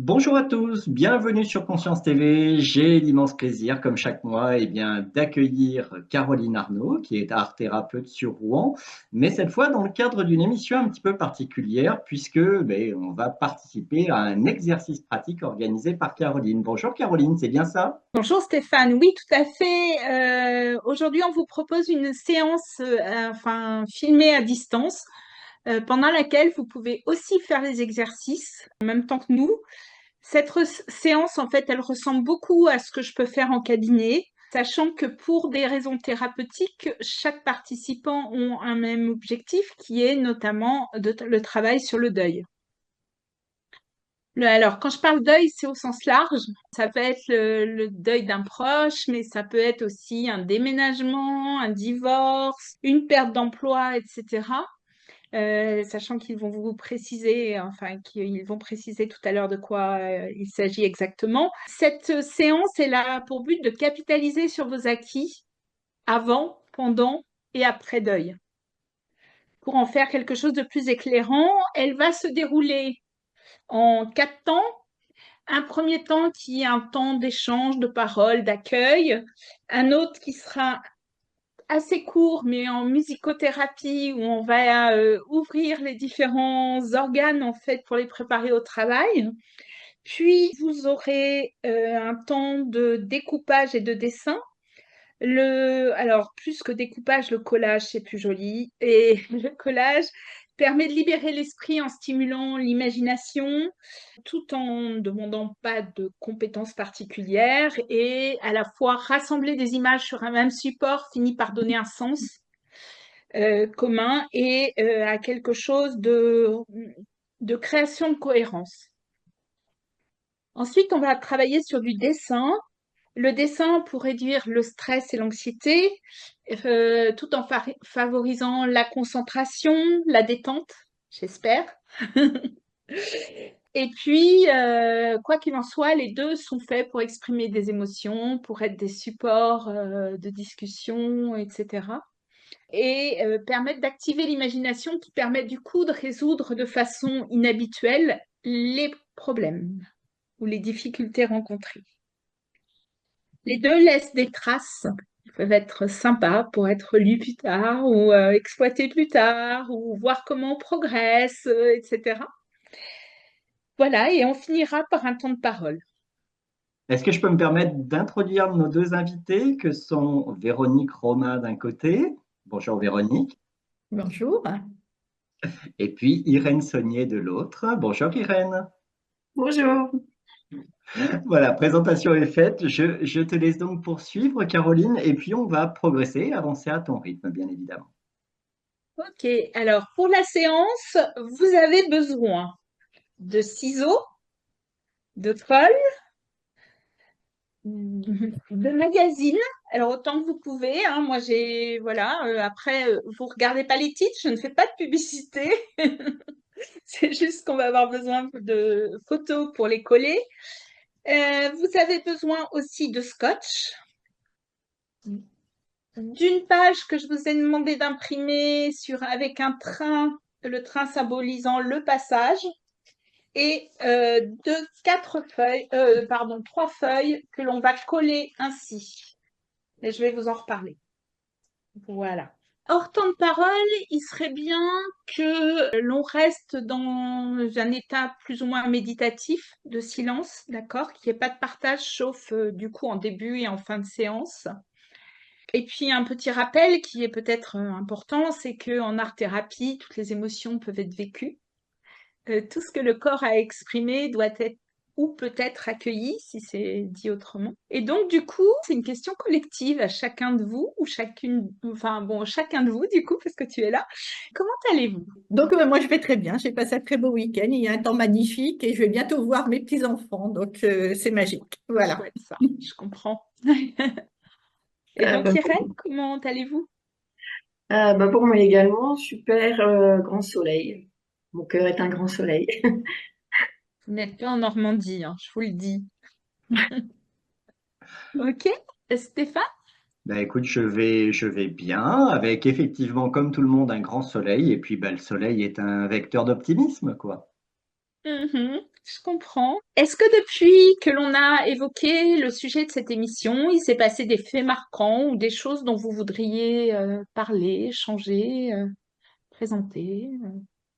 Bonjour à tous, bienvenue sur Conscience TV. J'ai l'immense plaisir, comme chaque mois, d'accueillir Caroline Arnaud, qui est art thérapeute sur Rouen, mais cette fois dans le cadre d'une émission un petit peu particulière, puisque on va participer à un exercice pratique organisé par Caroline. Bonjour Caroline, c'est bien ça? Bonjour Stéphane, oui tout à fait. Aujourd'hui, on vous propose une séance filmée à distance pendant laquelle vous pouvez aussi faire les exercices en même temps que nous. Séance, en fait, elle ressemble beaucoup à ce que je peux faire en cabinet, sachant que pour des raisons thérapeutiques, chaque participant a un même objectif qui est notamment le travail sur le deuil. Alors, quand je parle deuil, c'est au sens large. Ça peut être le deuil d'un proche, mais ça peut être aussi un déménagement, un divorce, une perte d'emploi, etc. Sachant qu'ils vont vous préciser, enfin, qu'ils vont préciser tout à l'heure de quoi il s'agit exactement. Cette séance est là pour but de capitaliser sur vos acquis avant, pendant et après deuil. Pour en faire quelque chose de plus éclairant, elle va se dérouler en 4 temps. Un premier temps qui est un temps d'échange, de parole, d'accueil. Un autre qui sera assez court, mais en musicothérapie, où on va ouvrir les différents organes, en fait, pour les préparer au travail. Puis, vous aurez un temps de découpage et de dessin. Alors, plus que découpage, le collage, c'est plus joli. Et le collage permet de libérer l'esprit en stimulant l'imagination, tout en ne demandant pas de compétences particulières et à la fois rassembler des images sur un même support finit par donner un sens commun et à quelque chose de création de cohérence. Ensuite, on va travailler sur du dessin. Le dessin pour réduire le stress et l'anxiété, tout en favorisant la concentration, la détente, j'espère. Et puis, quoi qu'il en soit, les deux sont faits pour exprimer des émotions, pour être des supports de discussion, etc. Et permettre d'activer l'imagination qui permet du coup de résoudre de façon inhabituelle les problèmes ou les difficultés rencontrées. Les deux laissent des traces qui peuvent être sympas pour être lus plus tard ou exploités plus tard ou voir comment on progresse, etc. Voilà, et on finira par un temps de parole. Est-ce que je peux me permettre d'introduire nos deux invités, que sont Véronique Romain d'un côté, bonjour Véronique, Bonjour. et puis Irène Saunier de l'autre. Bonjour Irène. Bonjour. Voilà, présentation est faite. Je te laisse donc poursuivre, Caroline, et puis on va progresser, avancer à ton rythme, bien évidemment. Ok, alors pour la séance, vous avez besoin de ciseaux, de colle, de magazines. Alors autant que vous pouvez, hein. Moi j'ai, voilà, après, vous regardez pas les titres, je ne fais pas de publicité. C'est juste qu'on va avoir besoin de photos pour les coller. Vous avez besoin aussi de scotch, d'une page que je vous ai demandé d'imprimer avec un train, le train symbolisant le passage, et de 4 feuilles, pardon, 3 feuilles que l'on va coller ainsi. Et je vais vous en reparler. Voilà. Hors temps de parole, il serait bien que l'on reste dans un état plus ou moins méditatif de silence, d'accord, qu'il n'y ait pas de partage, sauf du coup en début et en fin de séance. Et puis un petit rappel qui est peut-être important, c'est qu'en art-thérapie, toutes les émotions peuvent être vécues. Tout ce que le corps a exprimé doit être ou peut-être accueilli, si c'est dit autrement. Et donc, du coup, c'est une question collective à chacun de vous, ou chacune, enfin bon, chacun de vous, du coup, parce que tu es là. Comment allez-vous? Donc, moi, je vais très bien. J'ai passé un très beau week-end. Il y a un temps magnifique et je vais bientôt voir mes petits-enfants. Donc, c'est magique. Voilà. Chouette ça, je comprends. Et Euh, donc, bah, Irène, comment allez-vous? pour moi également, super grand soleil. Mon cœur est un grand soleil. Vous n'êtes pas en Normandie, hein, je vous le dis. Ok, Stéphane? Ben, écoute, je vais bien, avec effectivement, comme tout le monde, un grand soleil, et puis ben, le soleil est un vecteur d'optimisme, quoi. Mhm. je comprends. Est-ce que depuis que l'on a évoqué le sujet de cette émission, il s'est passé des faits marquants ou des choses dont vous voudriez parler, changer, présenter?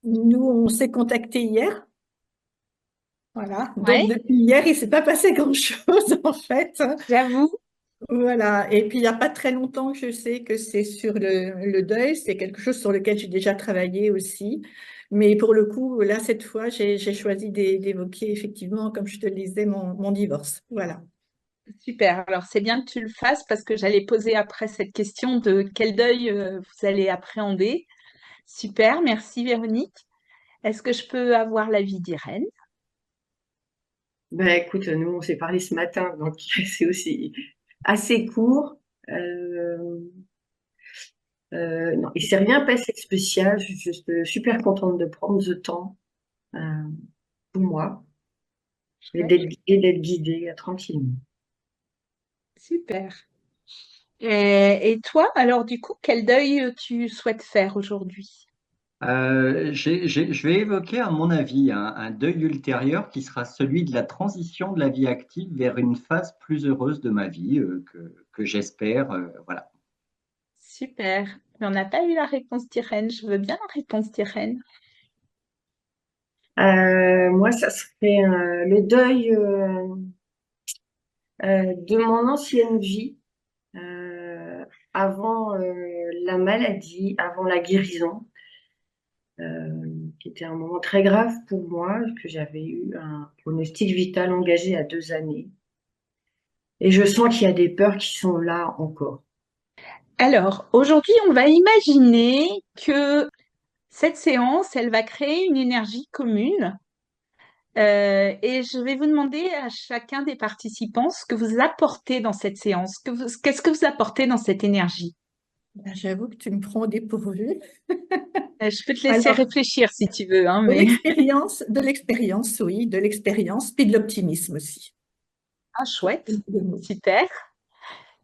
Nous, on s'est contacté hier. Voilà. Donc, Ouais, depuis hier, il s'est pas passé grand-chose, en fait. j'avoue. Voilà. Et puis, il n'y a pas très longtemps que je sais que c'est sur le deuil. C'est quelque chose sur lequel j'ai déjà travaillé aussi. Mais pour le coup, là, cette fois, j'ai choisi d'évoquer effectivement, comme je te le disais, mon divorce. Voilà. Super. Alors, c'est bien que tu le fasses parce que j'allais poser après cette question de quel deuil vous allez appréhender. Super, merci Véronique. Est-ce que je peux avoir l'avis d'Irène? Ben écoute, nous on s'est parlé ce matin, donc c'est aussi assez court. Euh, non, il s'est rien passé de spécial. Je suis juste super contente de prendre ce temps euh, pour moi Chouette. et d'être guidée tranquillement. Super. Et toi, alors du coup, quel deuil tu souhaites faire aujourd'hui? Je vais évoquer, à mon avis, un deuil ultérieur qui sera celui de la transition de la vie active vers une phase plus heureuse de ma vie, que j'espère. Voilà. Super. Mais on n'a pas eu la réponse d'Irène. Je veux bien la réponse d'Irène. Moi, ça serait le deuil de mon ancienne vie avant la maladie, avant la guérison. Qui était un moment très grave pour moi, que j'avais eu un pronostic vital engagé à 2 années. Et je sens qu'il y a des peurs qui sont là encore. Alors, aujourd'hui, on va imaginer que cette séance, elle va créer une énergie commune. Et je vais vous demander à chacun des participants ce que vous apportez dans cette séance. Qu'est-ce que vous apportez dans cette énergie? Ben, j'avoue que tu me prends au dépourvu. Je peux te laisser Alors, réfléchir si tu veux, hein, mais... de l'expérience, oui, de l'expérience, puis de l'optimisme aussi. Ah, chouette. De mots. Super.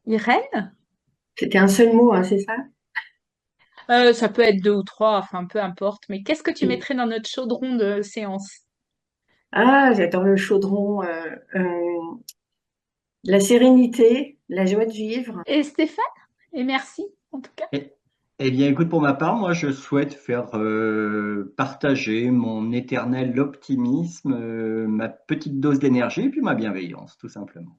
Irène? C'était un seul mot, hein, c'est ça? Ça peut être deux ou trois, enfin, peu importe. Mais qu'est-ce que tu mettrais dans notre chaudron de séance? Ah, j'adore le chaudron. La sérénité, la joie de vivre. Et Stéphane? Et merci, en tout cas. Eh, eh bien, écoute, pour ma part, moi, je souhaite faire partager mon éternel optimisme, ma petite dose d'énergie et puis ma bienveillance, tout simplement.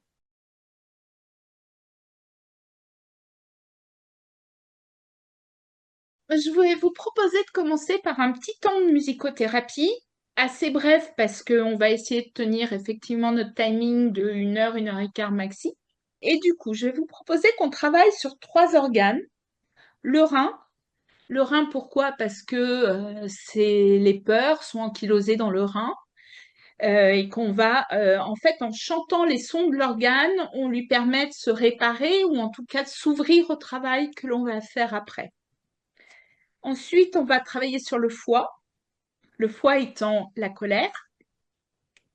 Je vais vous proposer de commencer par un petit temps de musicothérapie, assez bref parce qu'on va essayer de tenir effectivement notre timing de 1 heure et quart maxi. Et du coup, je vais vous proposer qu'on travaille sur trois organes. Le rein. Le rein, pourquoi? Parce que les peurs sont ankylosées dans le rein et qu'on va, en fait, en chantant les sons de l'organe, on lui permet de se réparer ou en tout cas de s'ouvrir au travail que l'on va faire après. Ensuite, on va travailler sur le foie étant la colère,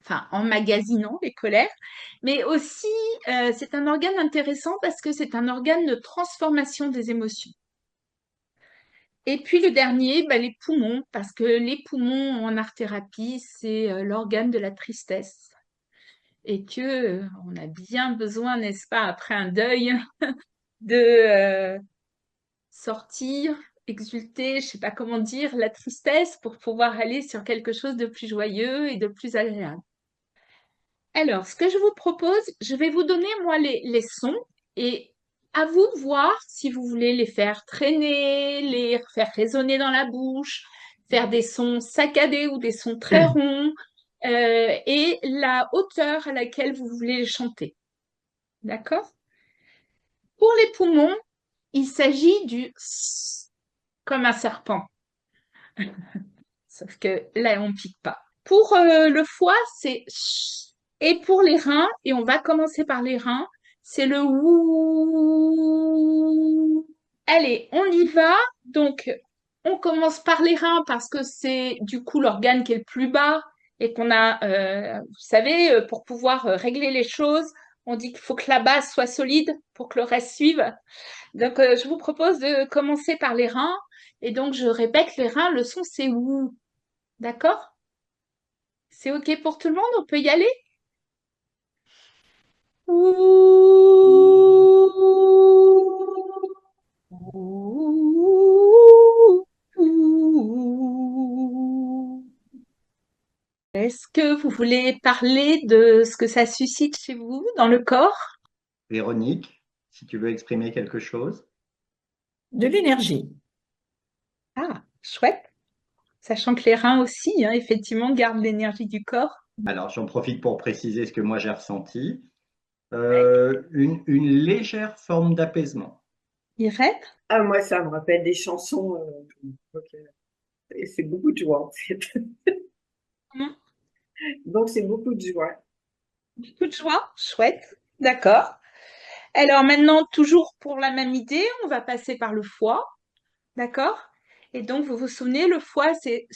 enfin emmagasinant les colères, mais aussi c'est un organe intéressant parce que c'est un organe de transformation des émotions. Et puis le dernier, bah, les poumons, parce que les poumons en art-thérapie, c'est l'organe de la tristesse. Et que on a bien besoin, n'est-ce pas, après un deuil, de sortir, exulter, je sais pas comment dire, la tristesse pour pouvoir aller sur quelque chose de plus joyeux et de plus agréable. Alors, ce que je vous propose, je vais vous donner, moi, les sons et à vous de voir si vous voulez les faire traîner, les faire résonner dans la bouche, faire des sons saccadés ou des sons très ronds, et la hauteur à laquelle vous voulez les chanter. D'accord? Pour les poumons, il s'agit du S comme un serpent, sauf que là, on ne pique pas. Pour le foie, c'est ch. Et pour les reins, et on va commencer par les reins, c'est le ouh. Allez, on y va. Donc, on commence par les reins parce que c'est du coup l'organe qui est le plus bas et qu'on a, vous savez, pour pouvoir régler les choses, on dit qu'il faut que la base soit solide pour que le reste suive. Donc, je vous propose de commencer par les reins. Et donc, je répète, les reins, le son, c'est ouh. D'accord? C'est OK pour tout le monde? On peut y aller? Ouh. Ouh. Ouh. Est-ce que vous voulez parler de ce que ça suscite chez vous dans le corps? Véronique, si tu veux exprimer quelque chose. De l'énergie. Ah, chouette. Sachant que les reins aussi, hein, effectivement, gardent l'énergie du corps. Alors, j'en profite pour préciser ce que moi j'ai ressenti. Ouais. Une légère forme d'apaisement. Irène? Ah, moi, ça me rappelle des chansons. Donc, et c'est beaucoup de joie, en fait. Comment? Donc, c'est beaucoup de joie. Beaucoup de joie? Chouette. D'accord. Alors maintenant, toujours pour la même idée, on va passer par le foie. D'accord? Et donc, vous vous souvenez, le foie, c'est...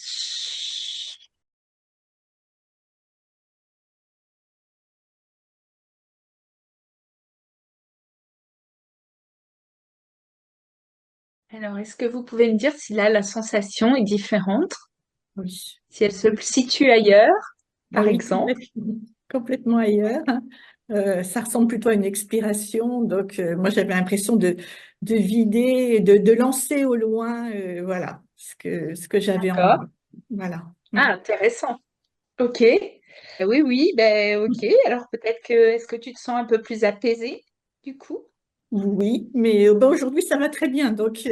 Alors, est-ce que vous pouvez me dire si là, la sensation est différente? Oui. Si elle se situe ailleurs, Ah par oui, exemple? complètement ailleurs. Ça ressemble plutôt à une expiration. Donc, moi, j'avais l'impression de vider, de lancer au loin, voilà, ce que j'avais en D'accord. moi. Voilà. Mm. Ah, intéressant. Ok. Oui, oui, ben ok. Alors peut-être que est-ce que tu te sens un peu plus apaisée du coup? Oui, mais ben, aujourd'hui, ça va très bien. Donc,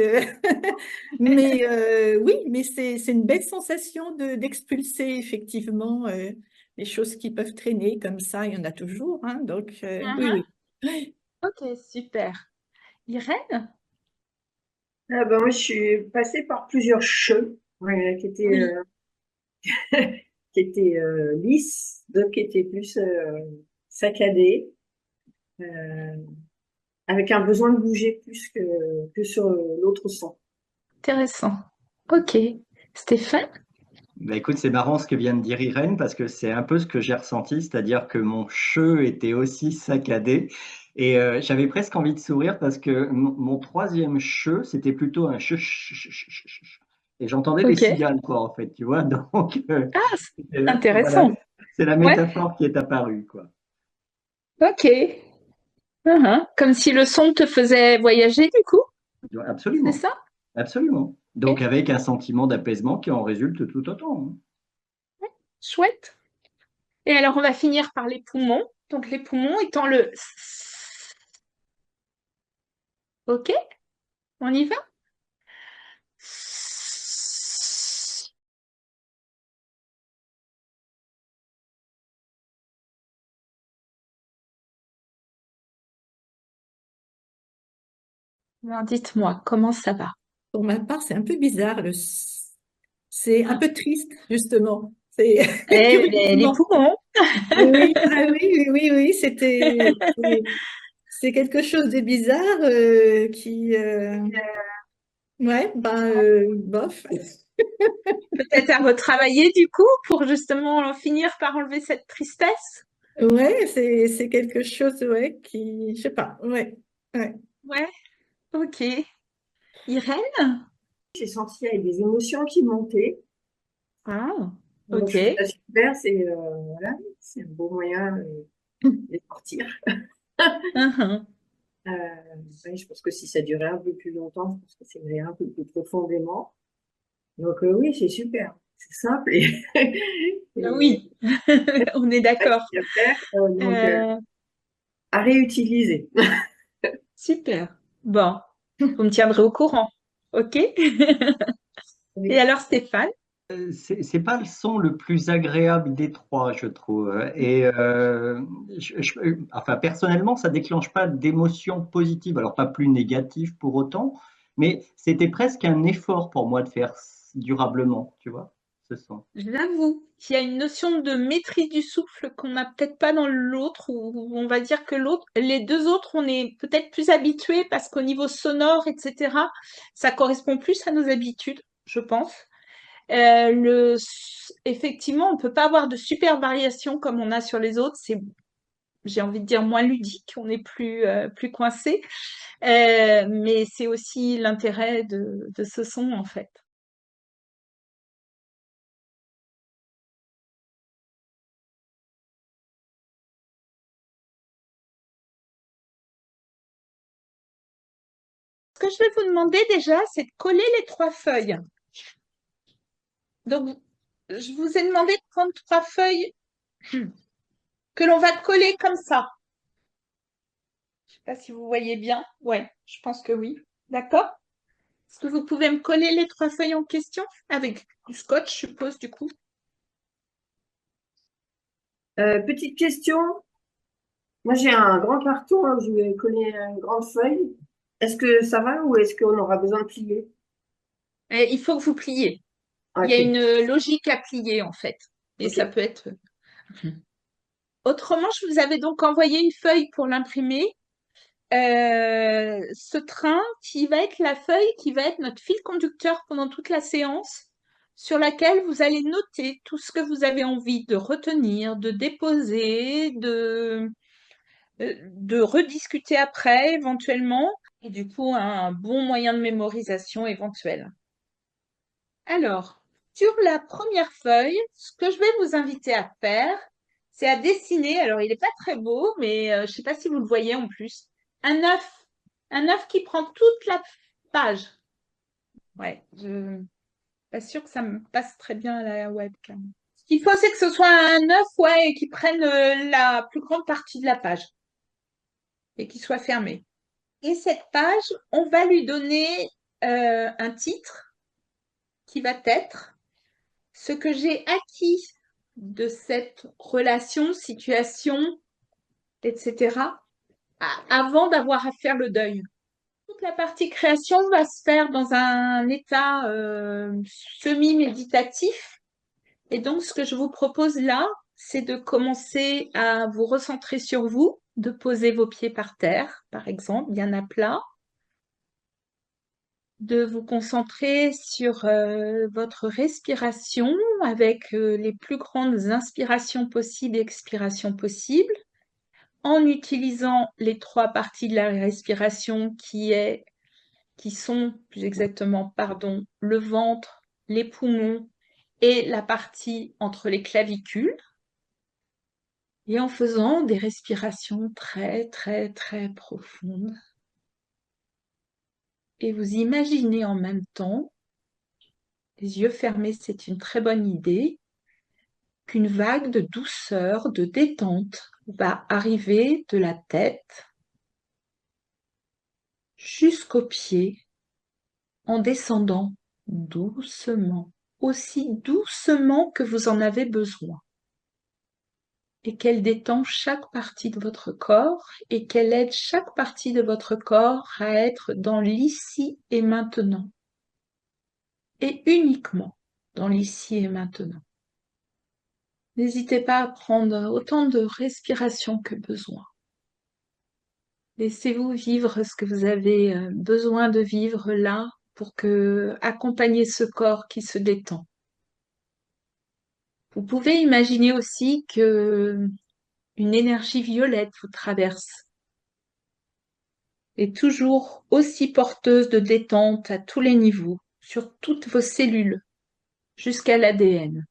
mais oui, mais c'est une belle sensation d'expulser effectivement les choses qui peuvent traîner comme ça. Il y en a toujours, hein, donc, oui, Mhm. oui. Ok, super. Irène? Ah, ben, moi, je suis passée par plusieurs cheveux ouais, Oui. qui étaient lisses, d'autres qui étaient plus saccadés, euh, avec un besoin de bouger plus que sur l'autre sens. Intéressant. Ok. Stéphane? Bah, écoute, c'est marrant ce que vient de dire Irène parce que c'est un peu ce que j'ai ressenti, c'est-à-dire que mon cheveu était aussi saccadé et j'avais presque envie de sourire parce que mon troisième cheveu, c'était plutôt un et j'entendais les Ok. cigales quoi en fait, tu vois. Donc Ah, c'est voilà, intéressant. c'est la Ouais. métaphore qui est apparue quoi. Ok. Mhm. Comme si le son te faisait voyager du coup, c'est Absolument, ça? absolument. Donc Ok. avec un sentiment d'apaisement qui en résulte tout autant, hein. Chouette. Et alors on va finir par les poumons. Donc les poumons étant le... Ok, on y va? Alors, dites-moi, comment ça va? Pour ma part, c'est un peu bizarre. C'est un peu triste, justement. C'est Eh, les curieusement. poumons. Oui, ah oui, oui, oui, oui, c'est quelque chose de bizarre qui, ouais, ben, bof. Peut-être à retravailler du coup pour justement finir par enlever cette tristesse. Ouais, c'est quelque chose, ouais, qui, je sais pas, ouais, ouais. Ouais, ok. Irène? J'ai senti il y avait des émotions qui montaient. Ah, Donc, ok. je trouve ça super. Voilà, c'est un beau moyen de sortir. Mhm. Euh, ouais, je pense que si ça durait un peu plus longtemps, je pense que ça irait un peu plus profondément. Donc, oui, c'est super. C'est simple et, et Oui, on est d'accord. facile à faire. Donc, Euh, à réutiliser. super. Bon, vous me tiendrez au courant. Ok? Et Oui. alors, Stéphane? C'est pas le son le plus agréable des trois, je trouve. Et enfin, personnellement, ça déclenche pas d'émotions positives. Alors, pas plus négatives pour autant, mais c'était presque un effort pour moi de faire durablement, tu vois, ce son. J'avoue qu'il y a une notion de maîtrise du souffle qu'on n'a peut-être pas dans l'autre, ou on va dire que l'autre, les deux autres, on est peut-être plus habitués parce qu'au niveau sonore, etc., ça correspond plus à nos habitudes, je pense. Effectivement, on peut pas avoir de super variation comme on a sur les autres. C'est, j'ai envie de dire, moins ludique. On est plus coincé. Mais c'est aussi l'intérêt de ce son, en fait. Ce que je vais vous demander déjà, c'est de coller les 3 feuilles. Donc, je vous ai demandé de prendre 3 feuilles que l'on va coller comme ça. Je ne sais pas si vous voyez bien. Ouais, je pense que oui. D'accord? Est-ce que vous pouvez me coller les 3 feuilles en question avec du scotch, je suppose, du coup? Petite question. Moi, j'ai un grand carton là, où je vais coller une grande feuille. Est-ce que ça va ou est-ce qu'on aura besoin de plier? Et il faut que vous pliez. Il y a Ok, une logique à plier, en fait. Et ça ok. peut être... Autrement, je vous avais donc envoyé une feuille pour l'imprimer. Ce train qui va être la feuille qui va être notre fil conducteur pendant toute la séance, sur laquelle vous allez noter tout ce que vous avez envie de retenir, de déposer, de rediscuter après éventuellement, et du coup un bon moyen de mémorisation éventuel. Alors, sur la première feuille, ce que je vais vous inviter à faire, c'est à dessiner, alors il n'est pas très beau, mais je ne sais pas si vous le voyez en plus, un œuf, un œuf qui prend toute la page. Ouais, je ne suis pas sûre que ça me passe très bien à la webcam. Ce qu'il faut, c'est que ce soit un œuf, ouais, et qui prenne la plus grande partie de la page et qui soit fermé. Et cette page, on va lui donner un titre qui va être ce que j'ai acquis de cette relation, situation, etc., avant d'avoir à faire le deuil. Toute la partie création va se faire dans un état semi-méditatif. Et donc, ce que je vous propose là, c'est de commencer à vous recentrer sur vous, de poser vos pieds par terre, par exemple, bien à plat, de vous concentrer sur votre respiration avec les plus grandes inspirations possibles et expirations possibles, en utilisant les 3 parties de la respiration qui sont, plus exactement, pardon, le ventre, les poumons et la partie entre les clavicules, et en faisant des respirations très, très, très profondes. Et vous imaginez en même temps, les yeux fermés, c'est une très bonne idée, qu'une vague de douceur, de détente va arriver de la tête jusqu'aux pieds en descendant doucement, aussi doucement que vous en avez besoin. Et qu'elle détend chaque partie de votre corps et qu'elle aide chaque partie de votre corps à être dans l'ici et maintenant. Et uniquement dans l'ici et maintenant. N'hésitez pas à prendre autant de respiration que besoin. Laissez-vous vivre ce que vous avez besoin de vivre là pour accompagner ce corps qui se détend. Vous pouvez imaginer aussi que une énergie violette vous traverse et toujours aussi porteuse de détente à tous les niveaux, sur toutes vos cellules, jusqu'à l'ADN.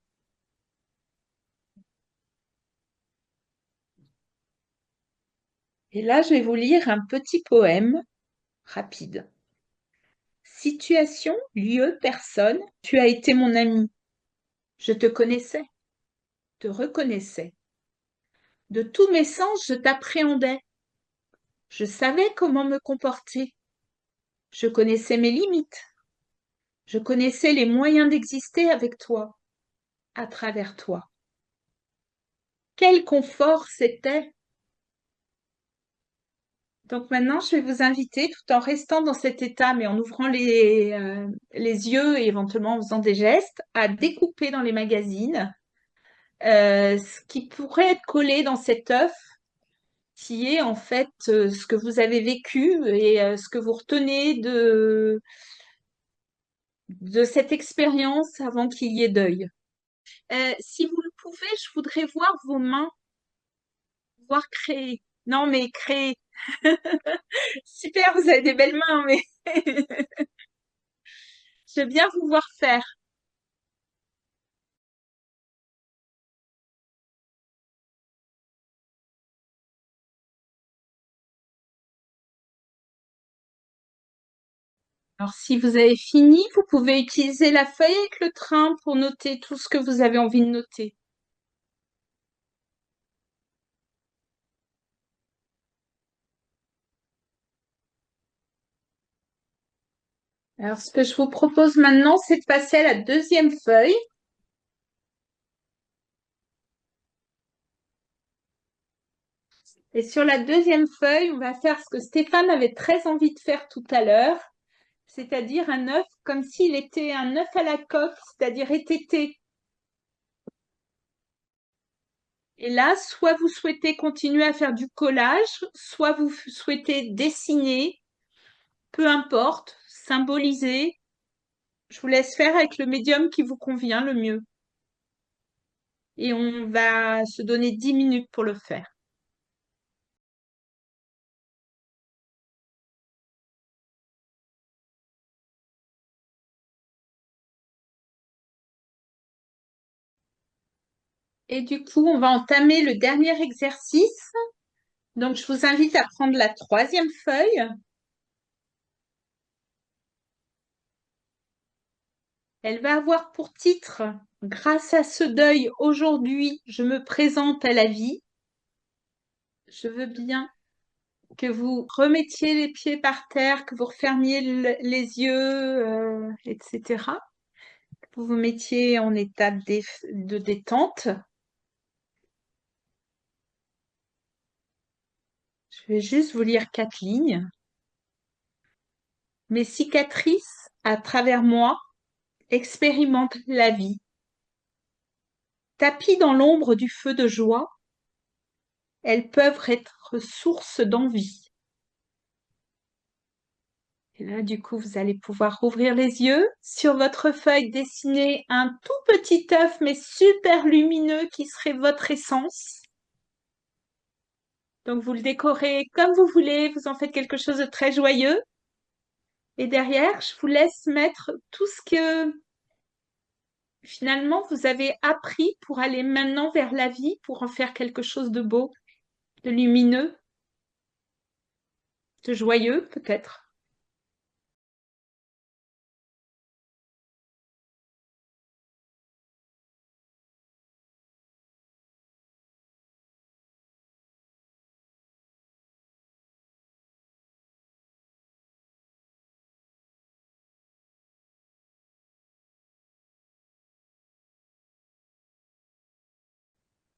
Et là, je vais vous lire un petit poème rapide. Situation, lieu, personne, tu as été mon ami. Je te connaissais, te reconnaissais. De tous mes sens, je t'appréhendais. Je savais comment me comporter. Je connaissais mes limites. Je connaissais les moyens d'exister avec toi, à travers toi. Quel confort c'était! Donc maintenant, je vais vous inviter, tout en restant dans cet état, mais en ouvrant les yeux et éventuellement en faisant des gestes, à découper dans les magazines ce qui pourrait être collé dans cet œuf, qui est en fait ce que vous avez vécu et ce que vous retenez de cette expérience avant qu'il y ait deuil. Si vous le pouvez, je voudrais voir vos mains, voir créer. Non, mais créer. Super, vous avez des belles mains, mais je veux bien vous voir faire. Alors, si vous avez fini, vous pouvez utiliser la feuille avec le train pour noter tout ce que vous avez envie de noter. Alors, ce que je vous propose maintenant, c'est de passer à la deuxième feuille. Et sur la deuxième feuille, on va faire ce que Stéphane avait très envie de faire tout à l'heure, c'est-à-dire un œuf comme s'il était un œuf à la coque, c'est-à-dire étété. Et là, soit vous souhaitez continuer à faire du collage, soit vous souhaitez dessiner, peu importe, symboliser. Je vous laisse faire avec le médium qui vous convient le mieux. Et on va se donner 10 minutes pour le faire. Et du coup, on va entamer le dernier exercice. Donc, je vous invite à prendre la troisième feuille. Elle va avoir pour titre « Grâce à ce deuil, aujourd'hui, je me présente à la vie ». Je veux bien que vous remettiez les pieds par terre, que vous refermiez les yeux, etc. Que vous vous mettiez en état de détente. Je vais juste vous lire 4 lignes. Mes cicatrices, à travers moi, expérimentent la vie. Tapies dans l'ombre du feu de joie, elles peuvent être source d'envie. Et là, du coup, vous allez pouvoir ouvrir les yeux. Sur votre feuille, dessiner un tout petit œuf, mais super lumineux, qui serait votre essence. Donc, vous le décorez comme vous voulez. Vous en faites quelque chose de très joyeux. Et derrière, je vous laisse mettre tout ce que, finalement, vous avez appris pour aller maintenant vers la vie, pour en faire quelque chose de beau, de lumineux, de joyeux, peut-être.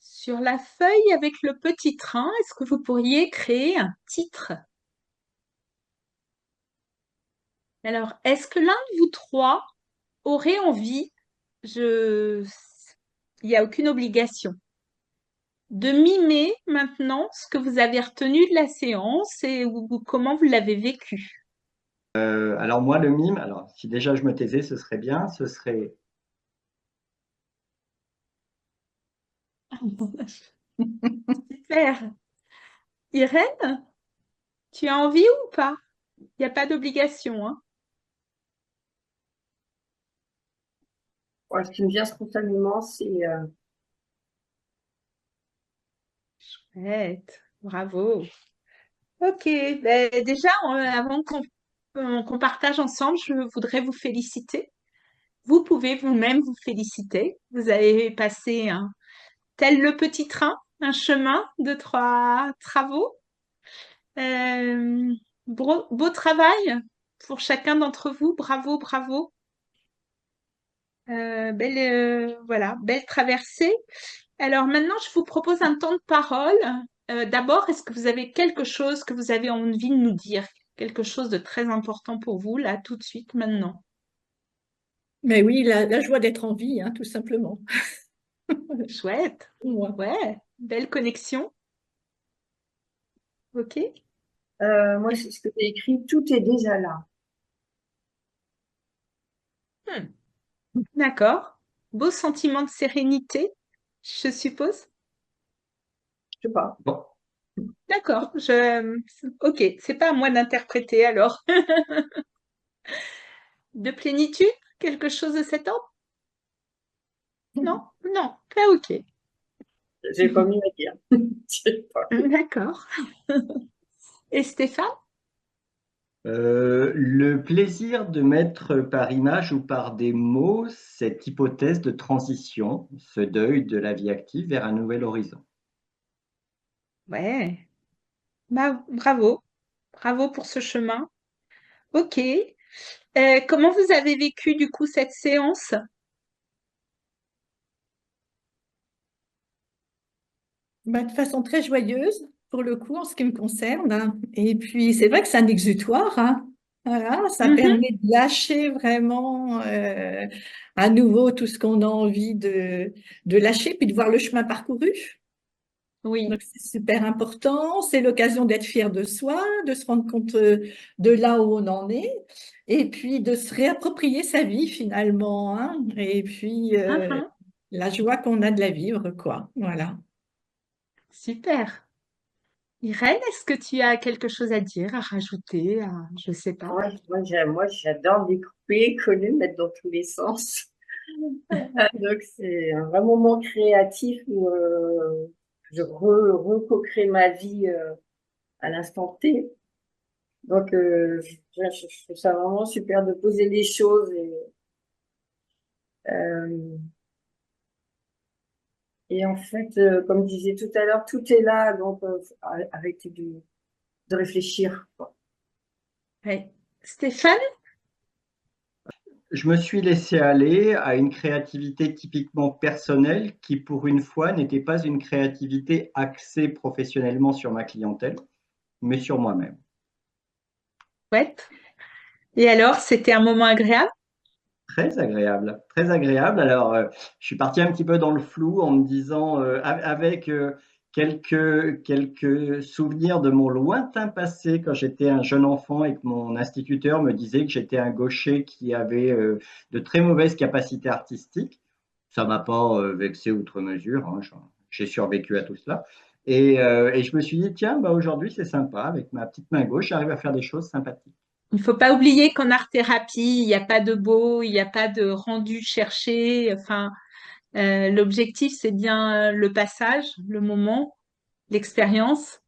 Sur la feuille avec le petit train, est-ce que vous pourriez créer un titre? Alors, est-ce que l'un de vous trois aurait envie, il n'y a aucune obligation, de mimer maintenant ce que vous avez retenu de la séance et comment vous l'avez vécu? Alors moi, le mime, alors si déjà je me taisais, ce serait bien, ce serait... Super. Irène, tu as envie ou pas? Il n'y a pas d'obligation, hein? Ouais, ce qui me vient spontanément, c'est Chouette, bravo. Ok, ben déjà, avant qu'on partage ensemble, je voudrais vous féliciter. Vous pouvez vous-même vous féliciter. Vous avez passé tel le petit train, un chemin de 3 travaux. Euh, beau travail pour chacun d'entre vous. Bravo, bravo. Voilà, belle traversée. Alors maintenant, je vous propose un temps de parole. D'abord, est-ce que vous avez quelque chose que vous avez envie de nous dire? Quelque chose de très important pour vous, là, tout de suite, maintenant. Mais oui, la joie d'être en vie, hein, tout simplement. Chouette. Pour moi. Ouais, belle connexion. Ok. moi, c'est ce que j'ai écrit, tout est déjà là. Hmm. D'accord. Beau sentiment de sérénité, je suppose. Je sais pas. Bon, D'accord. Ok, c'est pas à moi d'interpréter alors. De plénitude, quelque chose de cet ordre? Non, non, pas ok. J'ai pas mis à dire. Je sais pas. D'accord. Et Stéphane? Le plaisir de mettre par image ou par des mots cette hypothèse de transition, ce deuil de la vie active vers un nouvel horizon. Ouais, bah, bravo. Bravo pour ce chemin. Ok. Comment vous avez vécu du coup cette séance? Bah, de façon très joyeuse, pour le coup, en ce qui me concerne, hein. Et puis, c'est vrai que c'est un exutoire, hein. Voilà, ça Mhm. permet de lâcher vraiment à nouveau tout ce qu'on a envie de lâcher, puis de voir le chemin parcouru. Oui. Donc, c'est super important. C'est l'occasion d'être fier de soi, de se rendre compte de là où on en est, et puis de se réapproprier sa vie finalement, hein. Et puis, Mhm. la joie qu'on a de la vivre, quoi. Voilà. Super. Irène, est-ce que tu as quelque chose à dire, à rajouter, je sais pas. Moi, j'adore découper, coller, mettre dans tous les sens. Donc, c'est un vrai moment créatif où je co-crée ma vie à l'instant T. Donc, je trouve ça vraiment super de poser les choses euh, et en fait, comme je disais tout à l'heure, tout est là, donc arrêtez de réfléchir, quoi. Ouais. Stéphane? Je me suis laissé aller à une créativité typiquement personnelle qui, pour une fois, n'était pas une créativité axée professionnellement sur ma clientèle, mais sur moi-même. Ouais. Et alors, c'était un moment agréable? Très agréable, très agréable. Alors, je suis parti un petit peu dans le flou en me disant, avec quelques souvenirs de mon lointain passé quand j'étais un jeune enfant et que mon instituteur me disait que j'étais un gaucher qui avait de très mauvaises capacités artistiques. Ça m'a pas vexé outre mesure, hein, j'ai survécu à tout cela. Et je me suis dit, tiens, bah aujourd'hui c'est sympa, avec ma petite main gauche, j'arrive à faire des choses sympathiques. Il faut pas oublier qu'en art-thérapie, il n'y a pas de beau, il n'y a pas de rendu cherché. Enfin, l'objectif, c'est bien le passage, le moment, l'expérience.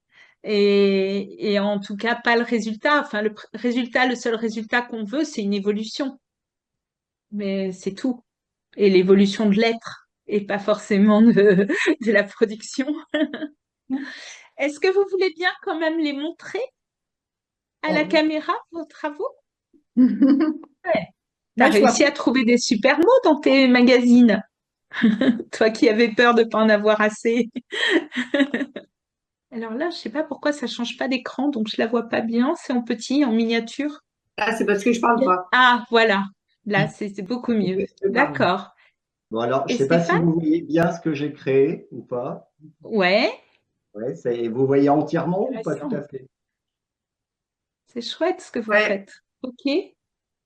Et en tout cas, pas le résultat. Enfin, résultat, le seul résultat qu'on veut, c'est une évolution. Mais c'est tout. Et l'évolution de l'être, et pas forcément de la production. Est-ce que vous voulez bien quand même les montrer à la Oh. caméra, vos travaux? T'as Moi, je vois réussi à trouver des super mots dans tes magazines. Toi qui avais peur de pas en avoir assez. Alors là, je sais pas pourquoi ça change pas d'écran, donc je la vois pas bien. C'est en petit, en miniature. Ah, c'est parce que je parle pas. Ah, voilà. Là, c'est beaucoup mieux. Je parle. D'accord. Bon, alors, je Et ne sais pas si Stéphane? vous voyez bien ce que j'ai créé ou pas. Ouais. Ouais, vous voyez entièrement ou pas tout à Intéressant. fait? C'est chouette ce que vous Ouais, faites. Ok.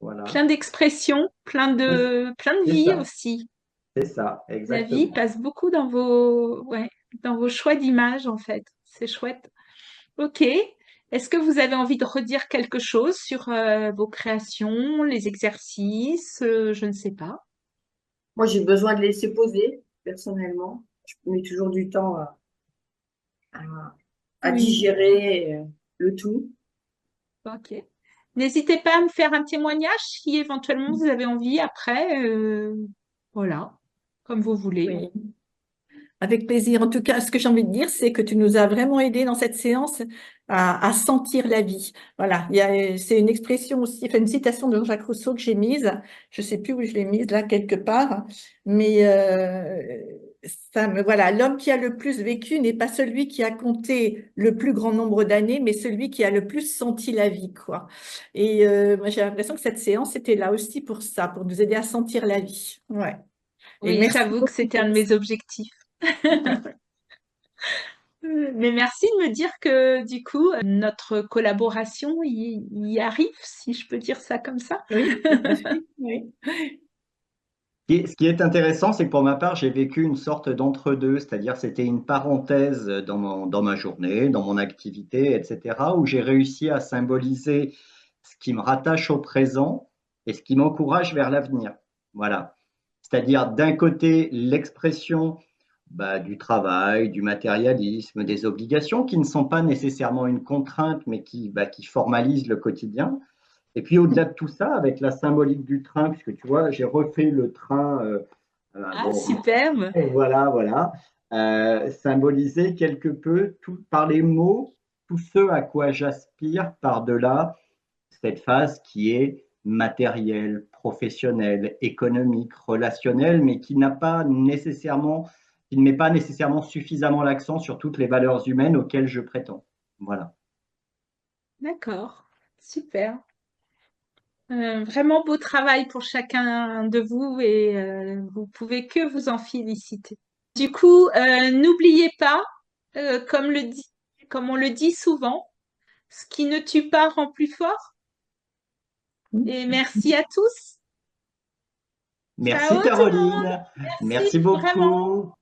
Voilà, Plein d'expressions, c'est plein de c'est vie ça, aussi. c'est ça, La vie exactement. passe beaucoup ouais, dans vos choix d'images, en fait. C'est chouette. Ok. Est-ce que vous avez envie de redire quelque chose sur vos créations, les exercices, je ne sais pas. moi j'ai besoin de laisser poser, personnellement. Je mets toujours du temps à, à oui. digérer le tout. Ok. N'hésitez pas à me faire un témoignage si éventuellement vous avez envie après. Voilà, comme vous voulez. Oui. Avec plaisir. En tout cas, ce que j'ai envie de dire, c'est que tu nous as vraiment aidé dans cette séance à sentir la vie. Voilà. C'est une expression aussi, enfin, une citation de Jean-Jacques Rousseau que j'ai mise. Je sais plus où je l'ai mise, là, quelque part. Mais, voilà. L'homme qui a le plus vécu n'est pas celui qui a compté le plus grand nombre d'années, mais celui qui a le plus senti la vie, quoi. Et, moi, j'ai l'impression que cette séance était là aussi pour ça, pour nous aider à sentir la vie. Ouais. Et Oui, merci j'avoue que beaucoup c'était un pour de ça. mes objectifs. Mais merci de me dire que du coup, notre collaboration y arrive, si je peux dire ça comme ça. Oui, tout à fait. Oui. Ce qui est intéressant, c'est que pour ma part, j'ai vécu une sorte d'entre-deux, c'est-à-dire c'était une parenthèse dans ma journée, dans mon activité, etc., où j'ai réussi à symboliser ce qui me rattache au présent et ce qui m'encourage vers l'avenir. Voilà. C'est-à-dire d'un côté l'expression du travail, du matérialisme, des obligations qui ne sont pas nécessairement une contrainte, mais qui formalisent le quotidien. Et puis au-delà de tout ça, avec la symbolique du train, puisque tu vois, j'ai refait le train, Ah, bon, superbe. voilà, voilà, symboliser quelque peu par les mots tout ce à quoi j'aspire par-delà cette phase qui est matérielle, professionnelle, économique, relationnelle, mais qui ne met pas nécessairement suffisamment l'accent sur toutes les valeurs humaines auxquelles je prétends. Voilà. D'accord. Super. Vraiment beau travail pour chacun de vous et vous pouvez que vous en féliciter. Du coup, n'oubliez pas, comme on le dit souvent, ce qui ne tue pas rend plus fort. Et merci à tous. Merci Ciao tout le monde. Caroline. Merci Merci vraiment. beaucoup.